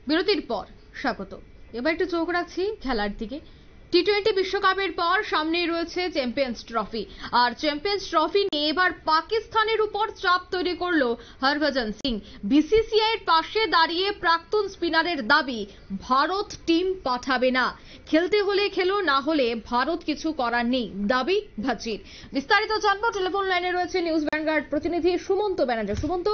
বিরতির পর স্বাগত। এবার একটু চোখ রাখছি খেলার দিকে। টি-20 বিশ্বকাপের পর সামনেই রয়েছে চ্যাম্পিয়ন্স ট্রফি, আর চ্যাম্পিয়ন্স ট্রফি নিয়ে এবার পাকিস্তানের উপর চাপ তৈরি করলো হরভজন সিং। বিসিসিআই এর পাশে দাঁড়িয়ে প্রাক্তন স্পিনারের দাবি, ভারত টিম পাঠাবে না, খেলতে হলে খেলো, না হলে ভারত কিছু করার নেই, দাবি ভাজির। বিস্তারিত জানবো, টেলিফোন লাইনে রয়েছে নিউজ ভ্যানগার্ড প্রতিনিধি সুমন্ত ব্যানার্জি। সুমন্ত,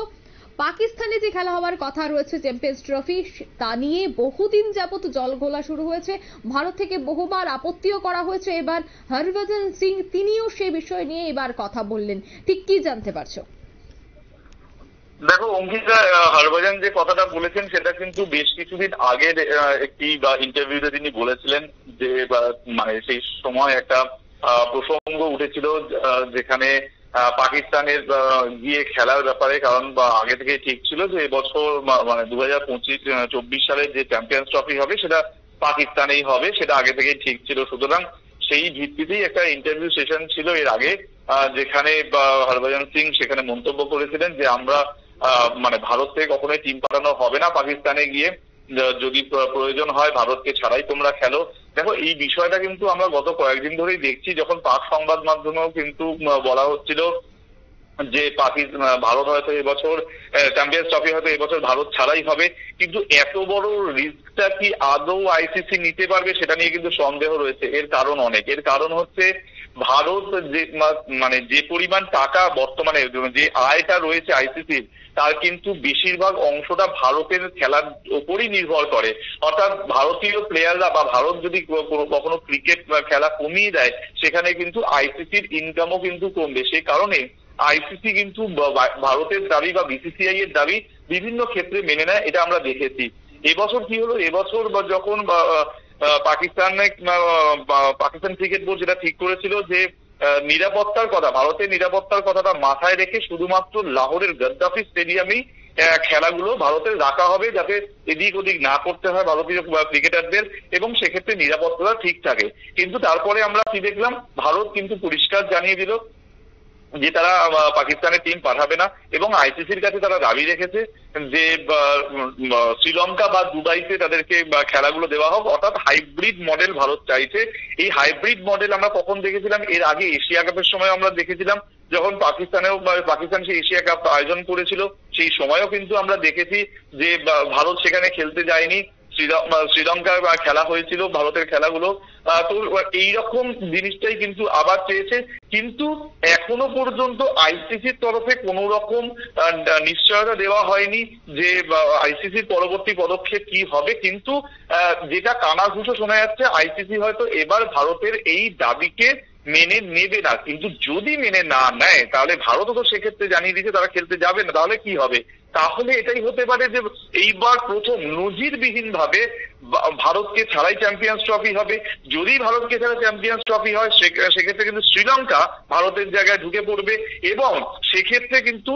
পাকিস্তানে যে খেলা হওয়ার কথা রয়েছে চ্যাম্পিয়ন্স ট্রফি, তা নিয়ে বহুদিন যাবত জলঘোলা শুরু হয়েছে। ভারত থেকে বহুবার আপত্তিও করা হয়েছে। এবার হরভজন সিং তিনিও সেই বিষয় নিয়ে এবার কথা বললেন, ঠিক কি জানতে পারছো? দেখো অঙ্কিতা, হরভজন যে কথাটা বলেছেন সেটা কিন্তু বেশ কিছুদিন আগের একটি ইন্টারভিউতে তিনি বলেছিলেন যে মানে সেই সময় একটা প্রসঙ্গ উঠেছিল যেখানে পাকিস্তানের গিয়ে খেলার ব্যাপারে, কারণ আগে থেকে ঠিক ছিল যে এবছর মানে 2025-24 সালে যে চ্যাম্পিয়ন্স ট্রফি হবে সেটা পাকিস্তানেই হবে, সেটা আগে থেকেই ঠিক ছিল। সুতরাং সেই ভিত্তিতেই একটা ইন্টারভিউ সেশন ছিল এর আগে, যেখানে হরভজন সিং সেখানে মন্তব্য করেছিলেন যে আমরা মানে ভারত থেকে কখনোই টিম পাঠানো হবে না পাকিস্তানে গিয়ে, যদি প্রয়োজন হয় ভারতকে ছাড়াই তোমরা খেলো। দেখো এই বিষয়টা কিন্তু আমরা গত কয়েকদিন ধরেই দেখছি, যখন পাক সংবাদ মাধ্যমেও কিন্তু বলা হচ্ছিল যে ভারত হয়তো এবছর চ্যাম্পিয়ন্স ট্রফি হয়তো এবছর ভারত ছাড়াই হবে, কিন্তু এত বড় রিস্কটা কি আদৌ আইসিসি নিতে পারবে সেটা নিয়ে কিন্তু সন্দেহ রয়েছে। এর কারণ অনেক, এর কারণ হচ্ছে ভারত যে মানে যে পরিমাণ টাকা বর্তমানে যে আয়টা রয়েছে আইসিসির, তার কিন্তু বেশিরভাগ অংশটা ভারতের খেলার উপরই নির্ভর করে। অর্থাৎ ভারতীয় প্লেয়াররা বা ভারত যদি কখনো ক্রিকেট খেলা কমিয়ে দেয়, সেখানে কিন্তু আইসিসির ইনকামও কিন্তু কমবে। সেই কারণে আইসিসি কিন্তু ভারতের দাবি বা বিসিসিআই এর দাবি বিভিন্ন ক্ষেত্রে মেনে নেয়, এটা আমরা দেখেছি। এবছর কি হলো, এবছর যখন পাকিস্তান ক্রিকেট বোর্ড যেটা ঠিক করেছিল যে নিরাপত্তার কথা, ভারতের নিরাপত্তার কথাটা মাথায় রেখে শুধুমাত্র লাহোরের গদ্দাফি স্টেডিয়ামেই খেলাগুলো ভারতের রাখা হবে, যাতে এদিক ওদিক না করতে হয় ভারতীয় ক্রিকেটারদের, এবং সেক্ষেত্রে নিরাপত্তাটা ঠিক থাকে। কিন্তু তারপরে আমরা কি দেখলাম, ভারত কিন্তু পরিষ্কার জানিয়ে দিল যে তারা পাকিস্তানের টিম পাঠাবে না, এবং আইসিসির কাছে তারা দাবি রেখেছে যে শ্রীলঙ্কা বা দুবাইতে তাদেরকে খেলাগুলো দেওয়া হোক। অর্থাৎ হাইব্রিড মডেল ভারত চাইছে। এই হাইব্রিড মডেল আমরা কখন দেখেছিলাম, এর আগে এশিয়া কাপের সময় আমরা দেখেছিলাম, যখন পাকিস্তান সেই এশিয়া কাপ আয়োজন করেছিল, সেই সময়ও কিন্তু আমরা দেখেছি যে ভারত সেখানে খেলতে যায়নি, শ্রীলঙ্কার খেলা হয়েছিল ভারতের খেলাগুলো। তো এইরকম জিনিসটাই কিন্তু আবার চেয়েছে, কিন্তু এখনো পর্যন্ত আইসিসির তরফে কোন রকম নিশ্চয়তা দেওয়া হয়নি যে আইসিসির পরবর্তী পদক্ষেপ কি হবে। কিন্তু যেটা কানাঘুষো শোনা যাচ্ছে, আইসিসি হয়তো এবার ভারতের এই দাবিকে মেনে নেবে না। কিন্তু যদি মেনে না নেয়, তাহলে ভারতও তো সেক্ষেত্রে জানিয়ে দিচ্ছে তারা খেলতে যাবে না। তাহলে কি হবে? তাহলে এটাই হতে পারে যে এইবার প্রথম নজিরবিহীন ভাবে ভারতকে ছাড়াই চ্যাম্পিয়ন্স ট্রফি হবে। যদি ভারতকে ছাড়া চ্যাম্পিয়ন্স ট্রফি হয়, সেক্ষেত্রে কিন্তু শ্রীলঙ্কা ভারতের জায়গায় ঢুকে পড়বে, এবং সেক্ষেত্রে কিন্তু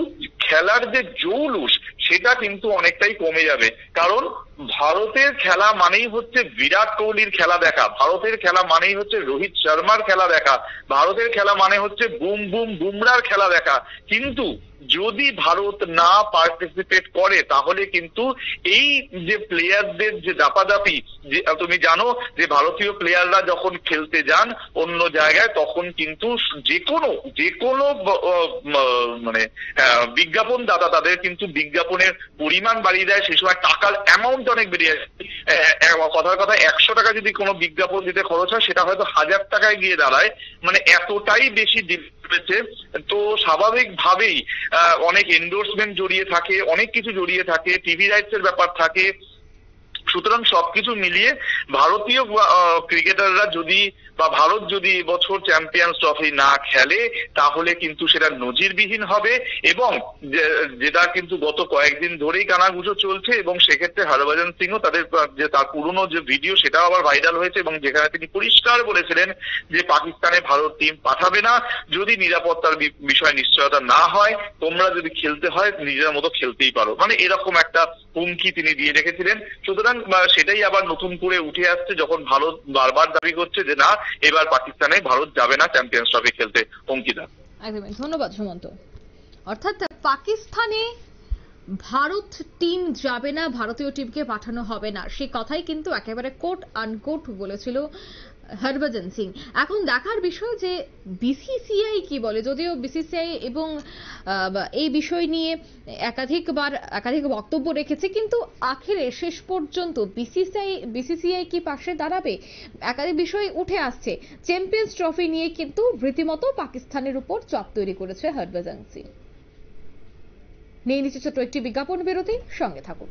খেলার যে জৌলুস সেটা কিন্তু অনেকটাই কমে যাবে। কারণ ভারতের খেলা মানেই হচ্ছে বিরাট কোহলির খেলা দেখা, ভারতের খেলা মানেই হচ্ছে রোহিত শর্মার খেলা দেখা, ভারতের খেলা মানে হচ্ছে বুম বুম বুমরার খেলা দেখা। কিন্তু যদি ভারত না পার্টিসিপেট করে, তাহলে কিন্তু এই যে প্লেয়ারদের যে দাপাদাপি, যে তুমি জানো যে ভারতীয় প্লেয়াররা যখন খেলতে যান অন্য জায়গায়, তখন কিন্তু যে কোনো মানে বিজ্ঞাপন দাতা তাদের কিন্তু বিজ্ঞাপনের পরিমাণ বাড়িয়ে দেয়। সেই সময় টাকার অ্যামাউন্ট অনেক বেরিয়ে যায়। কথার কথা 100 টাকা যদি কোনো বিজ্ঞাপন দিতে খরচ হয়, সেটা হয়তো 1000 টাকায় গিয়ে দাঁড়ায়। মানে এতটাই বেশি রয়েছে। তো স্বাভাবিকভাবেই অনেক এন্ডোর্সমেন্ট জড়িয়ে থাকে, অনেক কিছু জড়িয়ে থাকে, টিভি রাইটস এর ব্যাপার থাকে। সুতরাং সবকিছু মিলিয়ে ভারতীয় ক্রিকেটাররা যদি বা ভারত যদি এবছর চ্যাম্পিয়ন্স ট্রফি না খেলে, তাহলে কিন্তু সেটা নজিরবিহীন হবে, এবং যেটা কিন্তু গত কয়েকদিন ধরেই কানাঘুষো চলছে। এবং সেক্ষেত্রে হরভজন সিংও তার পুরনো যে ভিডিও সেটাও আবার ভাইরাল হয়েছে, এবং যেখানে তিনি পরিষ্কার বলেছিলেন যে পাকিস্তানে ভারত টিম পাঠাবে না যদি নিরাপত্তার বিষয়ে নিশ্চয়তা না হয়, তোমরা যদি খেলতে হয় নিজের মতো খেলতেই পারো, মানে এরকম একটা হুমকি তিনি দিয়ে রেখেছিলেন। সুতরাং সেটাই আবার নতুন করে উঠে আসছে, যখন ভারত বারবার দাবি করছে যে না, এবার পাকিস্তানে ভারত যাবে না চ্যাম্পিয়ন্স ট্রফি খেলতে। অঙ্কিতা, একদমই ধন্যবাদ সুমন্ত। অর্থাৎ পাকিস্তানে ভারত টিম যাবে না, ভারতীয় টিমকে পাঠানো হবে না, সেই কথাই কিন্তু একেবারে কোট আনকোট বলেছিল হরভজন সিং। এখন দেখার বিষয় যে বিসিসিআই কি বলে। যদিও বিসিসিআই এবং এই বিষয় নিয়ে একাধিক বক্তব্য রেখেছে, কিন্তু আখেরে শেষ পর্যন্ত বিসিসিআই কি পাশে দাঁড়াবে? একাধিক বিষয় উঠে আসছে। চ্যাম্পিয়ন্স ট্রফি নিয়ে কিন্তু রীতিমতো পাকিস্তানের উপর চাপ তৈরি করেছে হরভজন সিং। নিয়ে নিচ্ছে ছোট্ট একটি বিজ্ঞাপন বিরতি, সঙ্গে থাকুন।